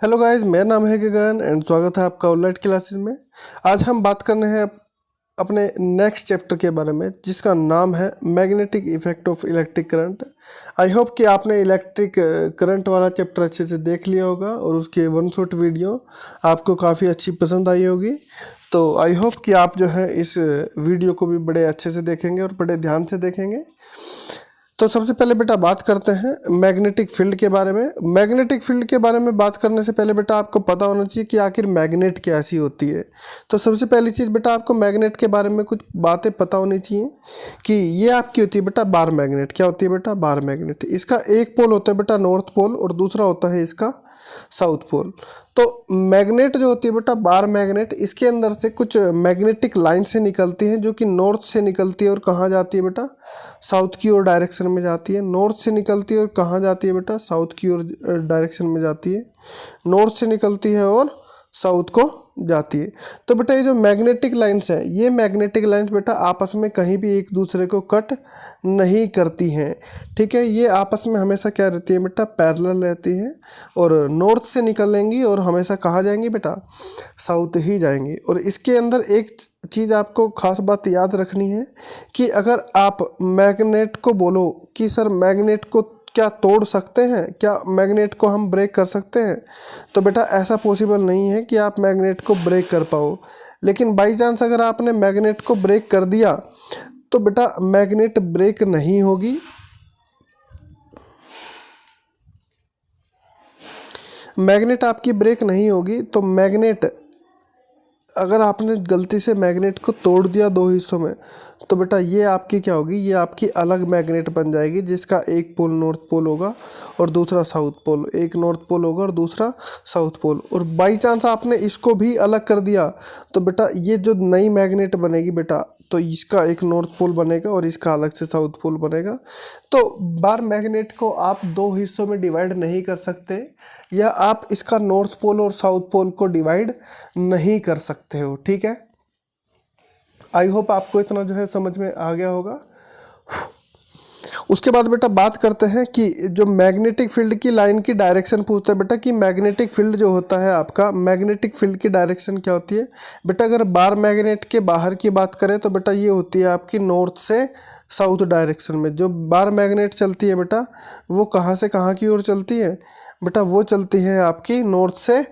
Hello guys, मेरा नाम है गगन एंड स्वागत है आपका ऑनलाइन क्लासेस में। आज हम बात करने हैं अपने नेक्स्ट चैप्टर के बारे में, जिसका नाम है magnetic effect of electric current. I hope कि आपने इलेक्ट्रिक करंट वाला चैप्टर अच्छे से देख लिया होगा और उसके वन शॉट वीडियो आपको काफ़ी अच्छी पसंद आई होगी। तो आई होप कि आप जो है इस वीडियो को भी बड़े अच्छे से देखेंगे और बड़े ध्यान से देखेंगे। तो सबसे पहले बेटा बात करते हैं मैग्नेटिक फील्ड के बारे में। मैग्नेटिक फील्ड के बारे में बात करने से पहले बेटा आपको पता होना चाहिए कि आखिर मैग्नेट कैसी होती है। तो सबसे पहली चीज़ बेटा आपको मैग्नेट के बारे में कुछ बातें पता होनी चाहिए कि ये आपकी होती है बेटा बार मैग्नेट। क्या होती है बेटा? Bar magnet. इसका एक पोल होता है बेटा नॉर्थ पोल और दूसरा होता है इसका साउथ पोल। तो मैग्नेट जो होती है बेटा बार मैग्नेट, इसके अंदर से कुछ मैग्नेटिक लाइन से निकलती हैं जो कि नॉर्थ से निकलती है और कहाँ जाती है बेटा? साउथ की ओर डायरेक्शन में जाती है। नॉर्थ से निकलती है और कहाँ जाती है बेटा? साउथ की ओर डायरेक्शन में जाती है। नॉर्थ से निकलती है और साउथ को जाती है। तो बेटा ये जो मैग्नेटिक लाइंस हैं, ये मैग्नेटिक लाइंस बेटा आपस में कहीं भी एक दूसरे को कट नहीं करती हैं। ठीक है, ये आपस में हमेशा क्या रहती है बेटा? पैरेलल रहती है और नॉर्थ से निकलेंगी और हमेशा कहाँ जाएंगी बेटा? साउथ ही जाएंगी। और इसके अंदर एक चीज़ आपको खास बात याद रखनी है कि अगर आप मैग्नेट को बोलो कि सर मैग्नेट को क्या तोड़ सकते हैं, क्या मैग्नेट को हम ब्रेक कर सकते हैं, तो बेटा ऐसा पॉसिबल नहीं है कि आप मैग्नेट को ब्रेक कर पाओ। लेकिन बाई चांस अगर आपने मैग्नेट को ब्रेक कर दिया तो बेटा मैग्नेट ब्रेक नहीं होगी। मैग्नेट आपकी ब्रेक नहीं होगी। तो मैग्नेट अगर आपने गलती से मैग्नेट को तोड़ दिया दो हिस्सों में, तो बेटा ये आपकी क्या होगी? ये आपकी अलग मैग्नेट बन जाएगी, जिसका एक पोल नॉर्थ पोल होगा और दूसरा साउथ पोल। एक नॉर्थ पोल होगा और दूसरा साउथ पोल। और बाई चांस आपने इसको भी अलग कर दिया तो बेटा ये जो नई मैग्नेट बनेगी बेटा, तो इसका एक नॉर्थ पोल बनेगा और इसका अलग से साउथ पोल बनेगा। तो बार मैग्नेट को आप दो हिस्सों में डिवाइड नहीं कर सकते, या आप इसका नॉर्थ पोल और साउथ पोल को डिवाइड नहीं कर सकते हो। ठीक है, आई होप आपको इतना जो है समझ में आ गया होगा। उसके बाद बेटा बात करते हैं कि जो मैग्नेटिक फील्ड की लाइन की डायरेक्शन पूछता है बेटा कि मैग्नेटिक फील्ड जो होता है आपका, मैग्नेटिक फील्ड की डायरेक्शन क्या होती है बेटा? अगर बार मैग्नेट के बाहर की बात करें तो बेटा ये होती है आपकी नॉर्थ से साउथ डायरेक्शन में। जो बार मैग्नेट चलती है बेटा वो कहाँ से कहाँ की ओर चलती है बेटा? वो चलती है आपकी नॉर्थ से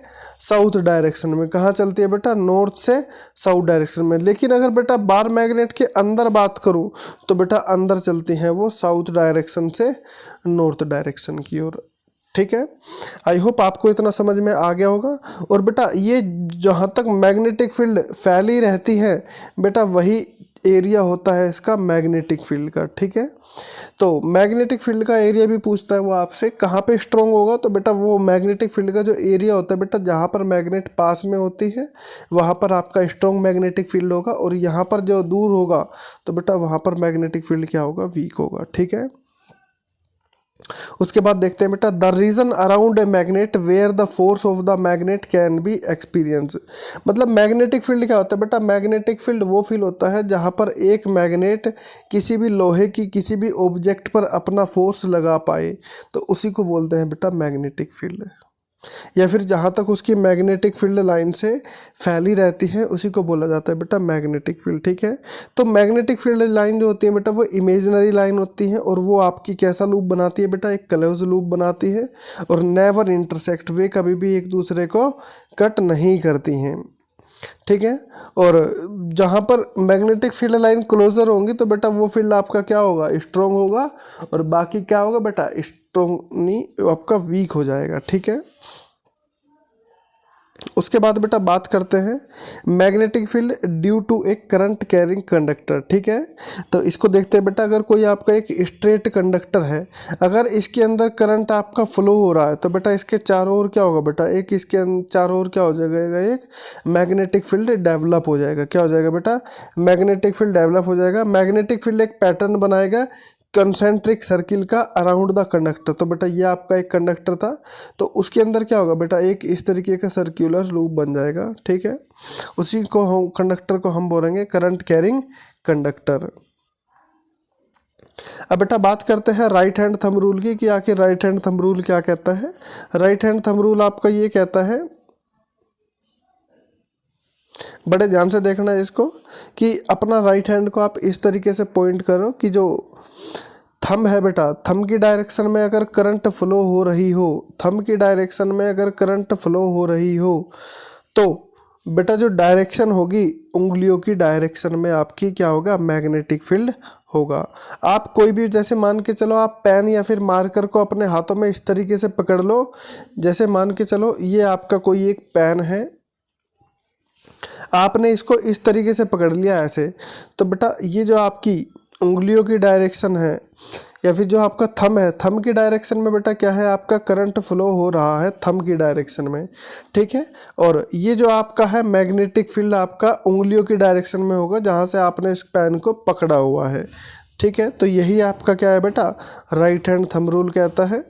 साउथ डायरेक्शन में। कहाँ चलती है बेटा? नॉर्थ से साउथ डायरेक्शन में। लेकिन अगर बेटा बार मैग्नेट के अंदर बात करूँ तो बेटा अंदर चलती हैं वो साउथ डायरेक्शन से नॉर्थ डायरेक्शन की ओर। ठीक है, आई होप आपको इतना समझ में आ गया होगा। और बेटा ये जहाँ तक मैग्नेटिक फील्ड फैली रहती है बेटा, वही एरिया होता है इसका मैग्नेटिक फील्ड का। ठीक है, तो मैग्नेटिक फील्ड का एरिया भी पूछता है वो आपसे कहाँ पे स्ट्रॉन्ग होगा, तो बेटा वो मैग्नेटिक फील्ड का जो एरिया होता है बेटा, जहाँ पर मैग्नेट पास में होती है वहाँ पर आपका स्ट्रॉन्ग मैग्नेटिक फील्ड होगा, और यहाँ पर जो दूर होगा तो बेटा वहाँ पर मैग्नेटिक फील्ड क्या होगा? वीक होगा। ठीक है, उसके बाद देखते हैं बेटा the region around a magnet where the force of the magnet can be experience. मतलब मैग्नेटिक फील्ड क्या होता है बेटा? मैग्नेटिक फील्ड वो फील्ड होता है जहाँ पर एक मैग्नेट किसी भी लोहे की किसी भी ऑब्जेक्ट पर अपना फोर्स लगा पाए, तो उसी को बोलते हैं बेटा मैग्नेटिक फील्ड। या फिर जहाँ तक उसकी मैग्नेटिक फील्ड लाइन से फैली रहती है उसी को बोला जाता है बेटा मैग्नेटिक फील्ड। ठीक है, तो मैग्नेटिक फील्ड लाइन जो होती है बेटा वो इमेजिनरी लाइन होती है, और वो आपकी कैसा लूप बनाती है बेटा? एक क्लोज लूप बनाती है, और नेवर इंटरसेक्ट, वे कभी भी एक दूसरे को कट नहीं करती हैं। ठीक है, और जहाँ पर मैग्नेटिक फील्ड लाइन क्लोजर होंगी तो बेटा वो फील्ड आपका क्या होगा? स्ट्रॉन्ग होगा, और बाकी क्या होगा बेटा? स्ट्रॉन्ग नहीं, आपका वीक हो जाएगा। ठीक है, उसके बाद बेटा बात करते हैं मैग्नेटिक फील्ड ड्यू टू एक करंट कैरिंग कंडक्टर। ठीक है, तो इसको देखते हैं बेटा। अगर कोई आपका एक स्ट्रेट कंडक्टर है, अगर इसके अंदर करंट आपका फ्लो हो रहा है तो बेटा इसके चारों ओर क्या होगा बेटा? एक इसके चारों ओर क्या हो जाएगा? एक मैग्नेटिक फील्ड डेवलप हो जाएगा। क्या हो जाएगा बेटा? मैग्नेटिक फील्ड डेवलप हो जाएगा। मैग्नेटिक फील्ड एक पैटर्न बनाएगा कंसेंट्रिक सर्किल का अराउंड द कंडक्टर। तो बेटा ये आपका एक कंडक्टर था, तो उसके अंदर क्या होगा बेटा? एक इस तरीके का सर्कुलर लूप बन जाएगा। ठीक है, उसी को हम कंडक्टर को हम बोलेंगे करंट कैरिंग कंडक्टर। अब बेटा बात करते हैं राइट हैंड थंब रूल की कि आखिर राइट हैंड थंब रूल क्या कहता है। राइट हैंड थंब रूल आपका ये कहता है, बड़े ध्यान से देखना है इसको, कि अपना राइट हैंड को आप इस तरीके से पॉइंट करो कि जो थंब है बेटा, थंब की डायरेक्शन में अगर करंट फ्लो हो रही हो, थंब की डायरेक्शन में अगर करंट फ्लो हो रही हो, तो बेटा जो डायरेक्शन होगी उंगलियों की डायरेक्शन में आपकी क्या होगा, मैग्नेटिक फील्ड होगा। आप कोई भी, जैसे मान के चलो आप पेन या फिर मार्कर को अपने हाथों में इस तरीके से पकड़ लो, जैसे मान के चलो ये आपका कोई एक पेन है, आपने इसको इस तरीके से पकड़ लिया ऐसे, तो बेटा ये जो आपकी उंगलियों की डायरेक्शन है या फिर जो आपका थंब है, थंब की डायरेक्शन में बेटा क्या है, आपका करंट फ्लो हो रहा है थंब की डायरेक्शन में, ठीक है। और ये जो आपका है मैग्नेटिक फील्ड आपका उंगलियों की डायरेक्शन में होगा जहाँ से आपने इस पेन को पकड़ा हुआ है, ठीक है। तो यही आपका क्या है बेटा, राइट हैंड थंब रूल कहता है।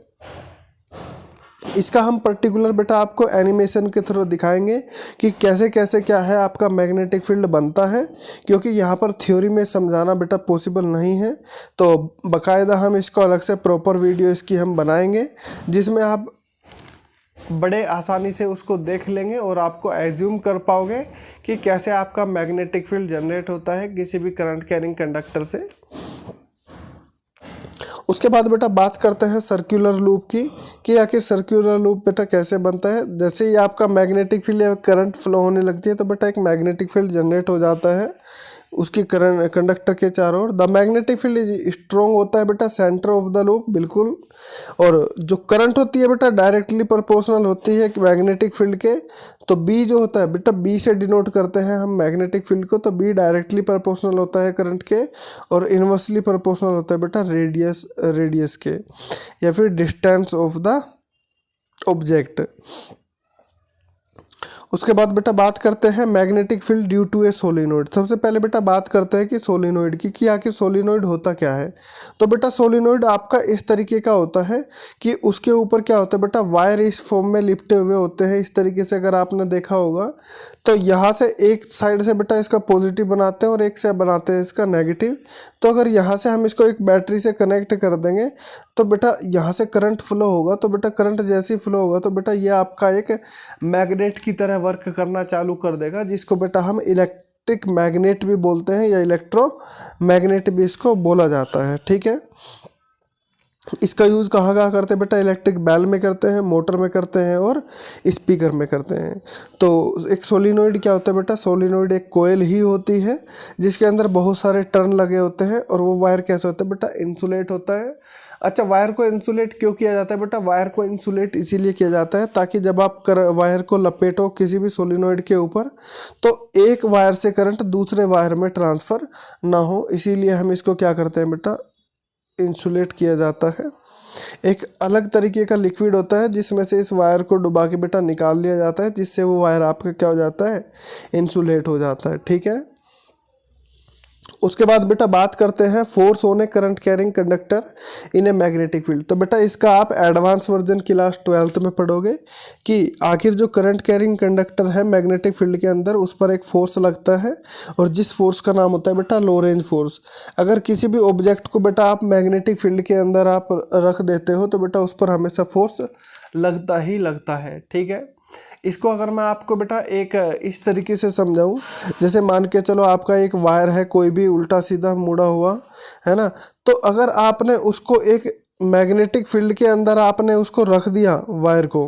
इसका हम पर्टिकुलर बेटा आपको एनिमेशन के थ्रू दिखाएंगे कि कैसे कैसे क्या है आपका मैग्नेटिक फील्ड बनता है, क्योंकि यहाँ पर थ्योरी में समझाना बेटा पॉसिबल नहीं है। तो बाकायदा हम इसको अलग से प्रॉपर वीडियो इसकी हम बनाएंगे जिसमें आप बड़े आसानी से उसको देख लेंगे और आपको एज्यूम कर पाओगे कि कैसे आपका मैग्नेटिक फील्ड जनरेट होता है किसी भी करंट कैरिंग कंडक्टर से। उसके बाद बेटा बात करते हैं सर्कुलर लूप की कि आखिर सर्कुलर लूप बेटा कैसे बनता है। जैसे ही आपका मैग्नेटिक फील्ड या करंट फ्लो होने लगती है तो बेटा एक मैग्नेटिक फील्ड जनरेट हो जाता है उसकी करंट कंडक्टर के चारों ओर। The magnetic field is strong होता है बेटा सेंटर ऑफ द लूप, बिल्कुल। और जो करंट होती है बेटा डायरेक्टली प्रोपोर्शनल होती है मैग्नेटिक फील्ड के। तो बी जो होता है बेटा, बी से डिनोट करते हैं हम मैग्नेटिक फील्ड को, तो बी डायरेक्टली प्रोपोर्शनल होता है करंट के और इन्वर्सली प्रोपोर्शनल होता है बेटा रेडियस के या फिर डिस्टेंस ऑफ द ऑब्जेक्ट। उसके बाद बेटा बात करते हैं magnetic field due to a solenoid. सबसे पहले बेटा बात करते हैं कि सोलिनोइड की, कि आखिर सोलिनोइड होता क्या है। तो बेटा सोलिनोइड आपका इस तरीके का होता है कि उसके ऊपर क्या होता है बेटा, वायर इस फॉर्म में लिपटे हुए होते हैं इस तरीके से, अगर आपने देखा होगा। तो यहाँ से एक साइड से बेटा इसका पॉजिटिव बनाते हैं और एक से बनाते हैं इसका नेगेटिव। तो अगर यहाँ से हम इसको एक बैटरी से कनेक्ट कर देंगे तो बेटा यहाँ से करंट फ्लो होगा, तो बेटा करंट जैसे ही फ्लो होगा तो बेटा ये आपका एक मैग्नेट की तरह वर्क करना चालू कर देगा, जिसको बेटा हम इलेक्ट्रिक मैग्नेट भी बोलते हैं या इलेक्ट्रो मैग्नेट भी इसको बोला जाता है, ठीक है। इसका यूज़ कहाँ कहाँ करते हैं बेटा, इलेक्ट्रिक बेल में करते हैं, मोटर में करते हैं और स्पीकर में करते हैं। तो एक सोलिनोइड क्या होता है बेटा, सोलिनोइड एक कोयल ही होती है जिसके अंदर बहुत सारे टर्न लगे होते हैं और वो वायर कैसे होता है बेटा, इंसुलेट होता है। अच्छा, वायर को इंसुलेट क्यों किया जाता है बेटा, वायर को इंसुलेट इसीलिए किया जाता है ताकि जब आप वायर को लपेटो किसी भी सोलिनोइड के ऊपर तो एक वायर से करंट दूसरे वायर में ट्रांसफ़र ना हो, इसीलिए हम इसको क्या करते हैं बेटा, इंसुलेट किया जाता है। एक अलग तरीके का लिक्विड होता है जिसमें से इस वायर को डुबा के बेटा निकाल लिया जाता है, जिससे वो वायर आपका क्या हो जाता है, इंसुलेट हो जाता है, ठीक है। उसके बाद बेटा बात करते हैं force on A current carrying conductor in a magnetic field. तो बेटा इसका आप एडवांस वर्जन क्लास 12th में पढ़ोगे कि आखिर जो करंट कैरिंग कंडक्टर है मैग्नेटिक फील्ड के अंदर उस पर एक फोर्स लगता है और जिस फोर्स का नाम होता है बेटा लोरेंज फोर्स। अगर किसी भी ऑब्जेक्ट को बेटा आप मैग्नेटिक फील्ड के अंदर आप रख देते हो तो बेटा उस पर हमेशा फोर्स लगता ही लगता है, ठीक है। इसको अगर मैं आपको बेटा एक इस तरीके से समझाऊं, जैसे मान के चलो आपका एक वायर है कोई भी उल्टा सीधा मुड़ा हुआ है ना, तो अगर आपने उसको एक मैग्नेटिक फील्ड के अंदर आपने उसको रख दिया वायर को,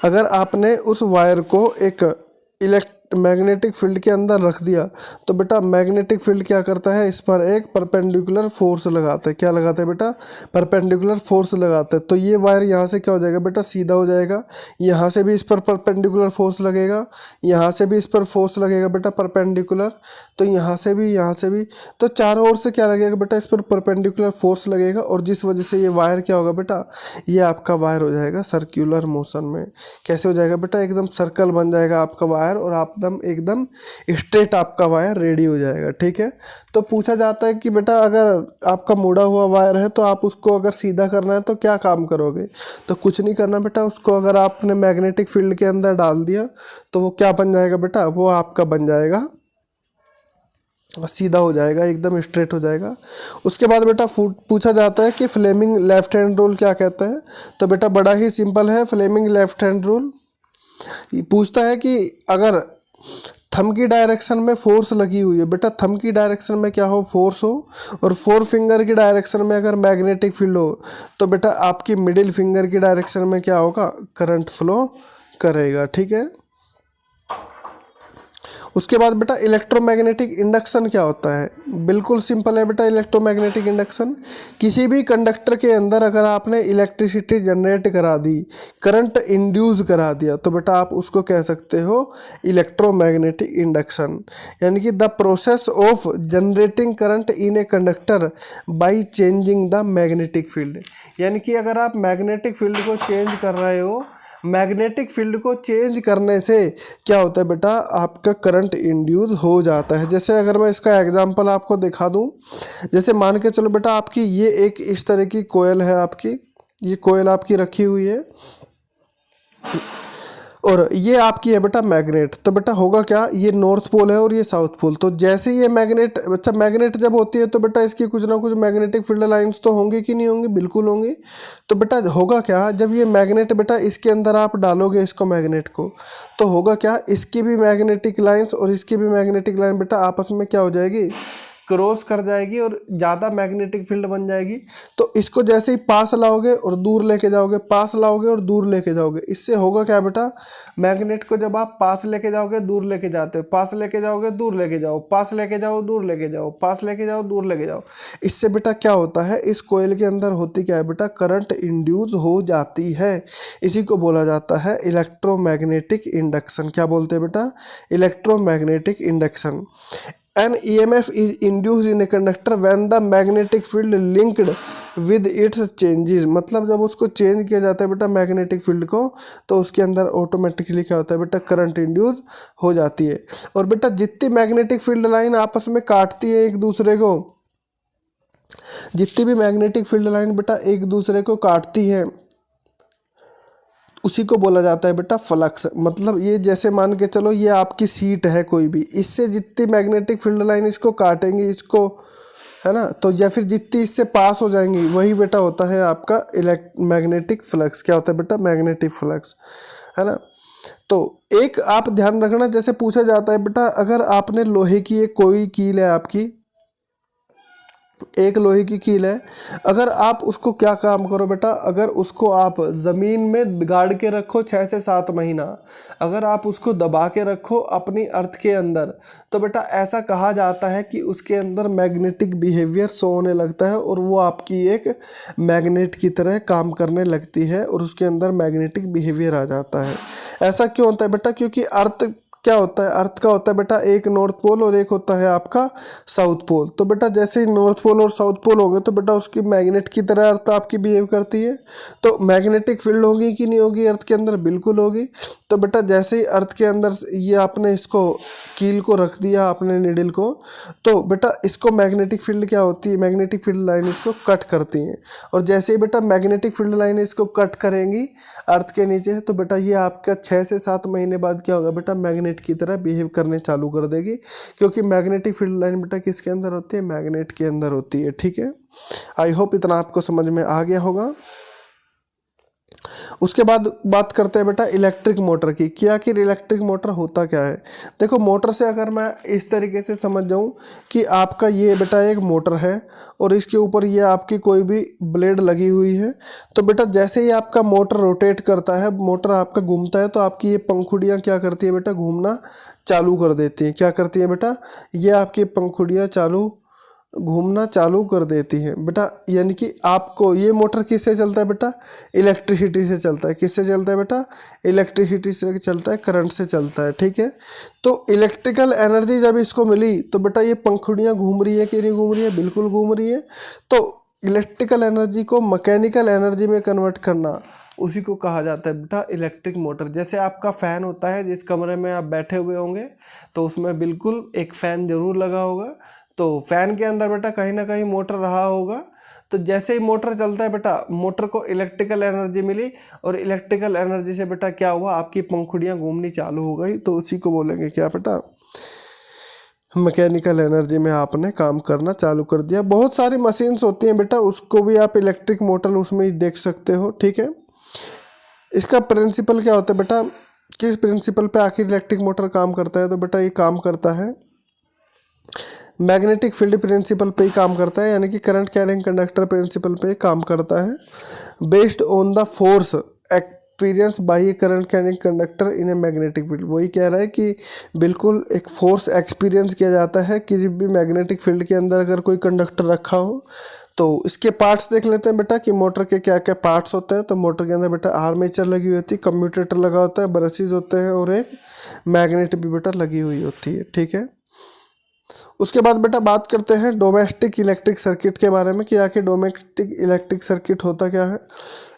अगर आपने उस वायर को एक मैग्नेटिक फील्ड के अंदर रख दिया तो बेटा मैग्नेटिक फील्ड क्या करता है, इस पर एक परपेंडिकुलर फोर्स लगाता है। क्या लगाता है बेटा, परपेंडिकुलर फोर्स लगाता है। तो ये वायर यहाँ से क्या हो जाएगा बेटा, सीधा हो जाएगा। यहाँ से भी इस पर परपेंडिकुलर फोर्स लगेगा, यहाँ से भी इस पर फोर्स लगेगा बेटा परपेंडिकुलर, तो यहाँ से भी, तो चारों ओर से क्या लगेगा बेटा, इस पर परपेंडिकुलर फोर्स लगेगा और जिस वजह से ये वायर क्या होगा बेटा, ये आपका वायर हो जाएगा सर्कुलर मोशन में। कैसे हो जाएगा बेटा, एकदम सर्कल बन जाएगा आपका वायर और आप एकदम स्ट्रेट आपका वायर रेडी हो जाएगा, ठीक है। तो पूछा जाता है कि बेटा अगर आपका मुड़ा हुआ वायर है तो आप उसको अगर सीधा करना है तो क्या काम करोगे, तो कुछ नहीं करना बेटा, उसको अगर आपने मैग्नेटिक फील्ड के अंदर डाल दिया तो वो क्या बन जाएगा बेटा, वो आपका बन जाएगा सीधा हो जाएगा, एकदम स्ट्रेट हो जाएगा। उसके बाद बेटा पूछा जाता है कि फ्लेमिंग लेफ्ट हैंड रूल क्या कहता है। तो बेटा बड़ा ही सिंपल है फ्लेमिंग लेफ्ट हैंड रूल। ये पूछता है कि अगर थंब की डायरेक्शन में फोर्स लगी हुई है, बेटा थंब की डायरेक्शन में क्या हो, फोर्स हो, और फोर फिंगर की डायरेक्शन में अगर मैग्नेटिक फील्ड हो, तो बेटा आपकी मिडिल फिंगर की डायरेक्शन में क्या होगा, करंट फ्लो करेगा। ठीक है। उसके बाद बेटा इलेक्ट्रोमैग्नेटिक इंडक्शन क्या होता है। बिल्कुल सिंपल है बेटा इलेक्ट्रोमैग्नेटिक इंडक्शन। किसी भी कंडक्टर के अंदर अगर आपने इलेक्ट्रिसिटी जनरेट करा दी, करंट इंड्यूस करा दिया, तो बेटा आप उसको कह सकते हो इलेक्ट्रोमैग्नेटिक इंडक्शन। यानी कि the process of generating current in a conductor by changing the magnetic field. यानी कि अगर आप मैग्नेटिक फील्ड को चेंज कर रहे हो, मैग्नेटिक फील्ड को चेंज करने से क्या होता है बेटा, आपका करंट इंड्यूस हो जाता है। जैसे अगर मैं इसका एग्जांपल आपको दिखा दूं, जैसे मान के चलो बेटा आपकी ये एक इस तरह की कोयल है, आपकी ये कोयल आपकी रखी हुई है, और ये आपकी है बेटा मैग्नेट। तो बेटा होगा क्या, ये नॉर्थ पोल है और ये साउथ पोल। तो जैसे ये मैग्नेट, अच्छा मैग्नेट जब होती है तो बेटा इसकी कुछ ना कुछ मैग्नेटिक फील्ड लाइंस तो होंगी कि नहीं होंगी, बिल्कुल होंगी। तो बेटा होगा क्या, जब ये मैग्नेट बेटा इसके अंदर आप डालोगे इसको मैग्नेट को, तो होगा क्या, इसकी भी मैग्नेटिक लाइंस और इसकी भी मैग्नेटिक लाइन बेटा आपस में क्या हो जाएगी, क्रॉस कर जाएगी और ज़्यादा मैग्नेटिक फील्ड बन जाएगी। तो इसको जैसे ही पास लाओगे और दूर लेके जाओगे, पास लाओगे और दूर लेके जाओगे, इससे होगा क्या बेटा, मैग्नेट को जब आप पास लेके जाओगे दूर लेके जाते हो, पास लेके जाओगे दूर लेके जाओ, पास लेके जाओ दूर लेके जाओ, पास लेके जाओ दूर लेके जाओ, इससे बेटा क्या होता है, इस कोयल के अंदर होती क्या है बेटा, करंट इंड्यूस हो जाती है। इसी को बोला जाता है इलेक्ट्रोमैग्नेटिक इंडक्शन। क्या बोलते हैं बेटा, electromagnetic induction. An EMF is induced in a conductor when the magnetic field linked with its changes। मतलब जब उसको चेंज किया जाता है बेटा मैग्नेटिक फील्ड को, तो उसके अंदर ऑटोमेटिकली क्या होता है बेटा, करंट इंड्यूस हो जाती है। और बेटा जितनी मैग्नेटिक फील्ड लाइन आपस में काटती है एक दूसरे को, जितनी भी मैग्नेटिक फील्ड लाइन बेटा एक दूसरे को काटती है, उसी को बोला जाता है बेटा फ्लक्स। मतलब ये जैसे मान के चलो ये आपकी सीट है कोई भी, इससे जितनी मैग्नेटिक फील्ड लाइन इसको काटेंगी, इसको है ना, तो या फिर जितनी इससे पास हो जाएंगी, वही बेटा होता है आपका मैग्नेटिक फ्लक्स। क्या होता है बेटा, मैग्नेटिक फ्लक्स, है ना। तो एक आप ध्यान रखना, जैसे पूछा जाता है बेटा, अगर आपने लोहे की एक कोई कील है आपकी, एक लोहे की कील है, अगर आप उसको क्या काम करो बेटा, अगर उसको आप ज़मीन में गाड़ के रखो 6 से 7 महीना, अगर आप उसको दबा के रखो अपनी अर्थ के अंदर, तो बेटा ऐसा कहा जाता है कि उसके अंदर मैग्नेटिक बिहेवियर शो होने लगता है और वो आपकी एक मैग्नेट की तरह काम करने लगती है और उसके अंदर मैग्नेटिक बिहेवियर आ जाता है। ऐसा क्यों होता है बेटा, क्योंकि अर्थ क्या होता है, अर्थ का होता है बेटा एक नॉर्थ पोल और एक होता है आपका साउथ पोल। तो बेटा जैसे ही नॉर्थ पोल और साउथ पोल होंगे, तो बेटा उसकी मैग्नेट की तरह अर्थ आपकी बिहेव करती है। तो मैग्नेटिक फील्ड होगी कि नहीं होगी अर्थ के अंदर, बिल्कुल होगी। तो बेटा जैसे ही अर्थ के अंदर ये आपने इसको कील को रख दिया आपने नीडल को, तो बेटा इसको मैग्नेटिक फील्ड क्या होती है, मैग्नेटिक फील्ड लाइन इसको कट करती हैं। और जैसे ही बेटा मैग्नेटिक फील्ड लाइन इसको कट करेंगी अर्थ के नीचे, तो बेटा ये आपका 6 से 7 महीने बाद क्या होगा बेटा, मैग्नेट की तरह बिहेव करने चालू कर देगी। क्योंकि मैग्नेटिक फील्ड लाइन बेटा किसके अंदर होती है, मैग्नेट के अंदर होती है। ठीक है, आई होप इतना आपको समझ में आ गया होगा। उसके बाद बात करते हैं बेटा इलेक्ट्रिक मोटर की, कि आखिर इलेक्ट्रिक मोटर होता क्या है। देखो मोटर से अगर मैं इस तरीके से समझ जाऊं कि आपका ये बेटा एक मोटर है और इसके ऊपर ये आपकी कोई भी ब्लेड लगी हुई है, तो बेटा जैसे ही आपका मोटर रोटेट करता है, मोटर आपका घूमता है, तो आपकी ये पंखुड़ियाँ क्या करती है बेटा, घूमना चालू कर देती हैं। क्या करती है बेटा, ये आपकी पंखुड़ियाँ घूमना चालू कर देती हैं बेटा। यानी कि आपको ये मोटर किससे चलता है बेटा, इलेक्ट्रिसिटी से चलता है। किससे चलता है बेटा, इलेक्ट्रिसिटी से चलता है, करंट से चलता है। ठीक है, तो इलेक्ट्रिकल एनर्जी जब इसको मिली, तो बेटा ये पंखुड़ियाँ घूम रही है कि नहीं घूम रही है, बिल्कुल घूम रही है। तो इलेक्ट्रिकल एनर्जी को मैकेनिकल एनर्जी में कन्वर्ट करना, उसी को कहा जाता है बेटा इलेक्ट्रिक मोटर। जैसे आपका फ़ैन होता है, जिस कमरे में आप बैठे हुए होंगे तो उसमें बिल्कुल एक फ़ैन ज़रूर लगा होगा, तो फ़ैन के अंदर बेटा कहीं ना कहीं मोटर रहा होगा। तो जैसे ही मोटर चलता है बेटा, मोटर को इलेक्ट्रिकल एनर्जी मिली और इलेक्ट्रिकल एनर्जी से बेटा क्या हुआ, आपकी पंखुड़ियाँ घूमनी चालू हो गई। तो उसी को बोलेंगे क्या बेटा, मैकेनिकल एनर्जी में आपने काम करना चालू कर दिया। बहुत सारी मशीन्स होती हैं बेटा, उसको भी आप इलेक्ट्रिक मोटर उसमें ही देख सकते हो, ठीक है। इसका प्रिंसिपल क्या होता है बेटा, किस प्रिंसिपल पे आखिर इलेक्ट्रिक मोटर काम करता है, तो बेटा ये काम करता है मैग्नेटिक फील्ड प्रिंसिपल पे ही काम करता है, यानी कि करंट कैरिंग कंडक्टर प्रिंसिपल पे ही काम करता है। Based on the force experience by A current carrying conductor in a magnetic field. वही कह रहा है कि बिल्कुल एक फोर्स एक्सपीरियंस किया जाता है किसी भी मैग्नेटिक फील्ड के अंदर अगर कोई कंडक्टर रखा हो। तो इसके पार्ट्स देख लेते हैं बेटा कि मोटर के क्या क्या पार्ट्स होते हैं। तो मोटर के अंदर बेटा आर्मेचर लगी हुई होती है, कम्यूटेटर लगा होता है, ब्रशेज होते हैं और एक मैग्नेट भी बेटा लगी हुई होती है, ठीक है। उसके बाद बेटा बात करते हैं डोमेस्टिक इलेक्ट्रिक सर्किट के बारे में कि आखिर डोमेस्टिक इलेक्ट्रिक सर्किट होता क्या है।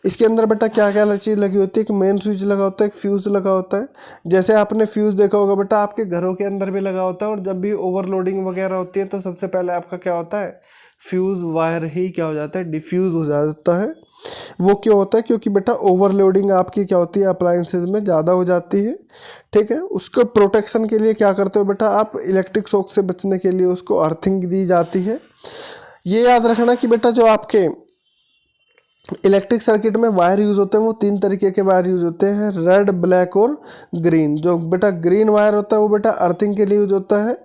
इसके अंदर बेटा क्या क्या चीज़ लगी होती है, एक मेन स्विच लगा होता है, एक फ्यूज़ लगा होता है। जैसे आपने फ्यूज़ देखा होगा बेटा आपके घरों के अंदर भी लगा होता है, और जब भी ओवरलोडिंग वगैरह होती है तो सबसे पहले आपका क्या होता है, फ्यूज़ वायर ही क्या हो जाता है, डिफ्यूज़ हो जाता है। वो क्यों होता है, क्योंकि बेटा ओवरलोडिंग आपकी क्या होती है अप्लायंसेज में ज़्यादा हो जाती है, ठीक है। उसको प्रोटेक्शन के लिए क्या करते हो बेटा आप, इलेक्ट्रिक शॉक से बचने के लिए उसको अर्थिंग दी जाती है। ये याद रखना कि बेटा जो आपके इलेक्ट्रिक सर्किट में वायर यूज़ होते हैं वो 3 तरीके के वायर यूज़ होते हैं, रेड, ब्लैक और ग्रीन। जो बेटा ग्रीन वायर होता है वो बेटा अर्थिंग के लिए यूज होता है,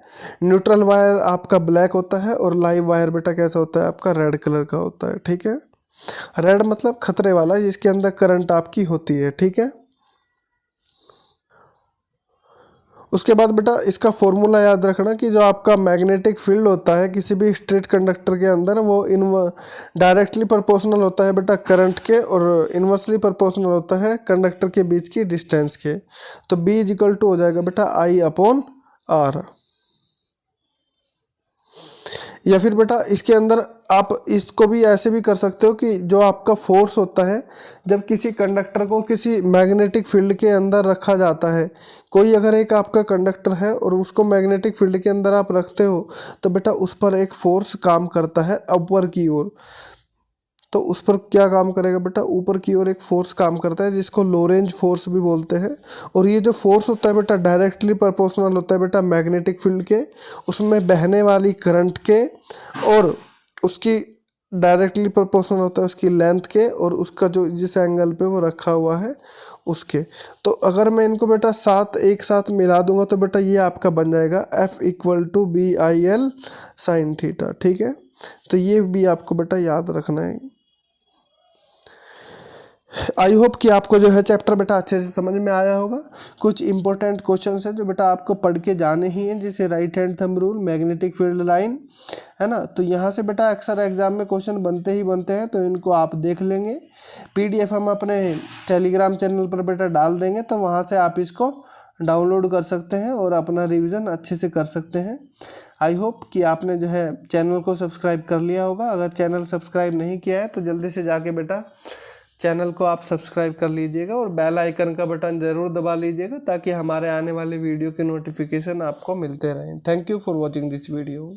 न्यूट्रल वायर आपका ब्लैक होता है, और लाइव वायर बेटा कैसा होता है आपका रेड कलर का होता है, ठीक है। रेड मतलब खतरे वाला, जिसके अंदर करंट आपकी होती है, ठीक है। उसके बाद बेटा इसका फॉर्मूला याद रखना कि जो आपका मैग्नेटिक फील्ड होता है किसी भी स्ट्रेट कंडक्टर के अंदर वो डायरेक्टली प्रोपोर्शनल होता है बेटा करंट के, और इन्वर्सली प्रोपोर्शनल होता है कंडक्टर के बीच की डिस्टेंस के। तो B = हो जाएगा बेटा I/R। या फिर बेटा इसके अंदर आप इसको भी ऐसे भी कर सकते हो कि जो आपका फोर्स होता है जब किसी कंडक्टर को किसी मैग्नेटिक फील्ड के अंदर रखा जाता है, कोई अगर एक आपका कंडक्टर है और उसको मैग्नेटिक फील्ड के अंदर आप रखते हो तो बेटा उस पर एक फोर्स काम करता है ऊपर की ओर। तो उस पर क्या काम करेगा बेटा, ऊपर की ओर एक फोर्स काम करता है जिसको लोरेंज फोर्स भी बोलते हैं। और ये जो फोर्स होता है बेटा डायरेक्टली प्रोपोर्शनल होता है बेटा मैग्नेटिक फील्ड के, उसमें बहने वाली करंट के, और उसकी डायरेक्टली प्रोपोर्शनल होता है उसकी लेंथ के, और उसका जो जिस एंगल पे वो रखा हुआ है उसके। तो अगर मैं इनको बेटा एक साथ मिला दूंगा तो बेटा ये आपका बन जाएगा F = BIL sin θ, ठीक है। तो ये भी आपको बेटा याद रखना है। आई होप कि आपको जो है चैप्टर बेटा अच्छे से समझ में आया होगा। कुछ इंपॉर्टेंट क्वेश्चंस हैं जो बेटा आपको पढ़ के जाने ही हैं, जैसे right hand thumb rule, magnetic field line, है ना। तो यहाँ से बेटा अक्सर एग्जाम में क्वेश्चन बनते ही बनते हैं, तो इनको आप देख लेंगे। PDF हम अपने टेलीग्राम चैनल पर बेटा डाल देंगे, तो वहाँ से आप इसको डाउनलोड कर सकते हैं और अपना रिवीजन अच्छे से कर सकते हैं। आई होप कि आपने जो है चैनल को सब्सक्राइब कर लिया होगा। अगर चैनल सब्सक्राइब नहीं किया है तो जल्दी से जाके बेटा चैनल को आप सब्सक्राइब कर लीजिएगा, और बेल आइकन का बटन ज़रूर दबा लीजिएगा ताकि हमारे आने वाले वीडियो के नोटिफिकेशन आपको मिलते रहें। Thank you for watching this video.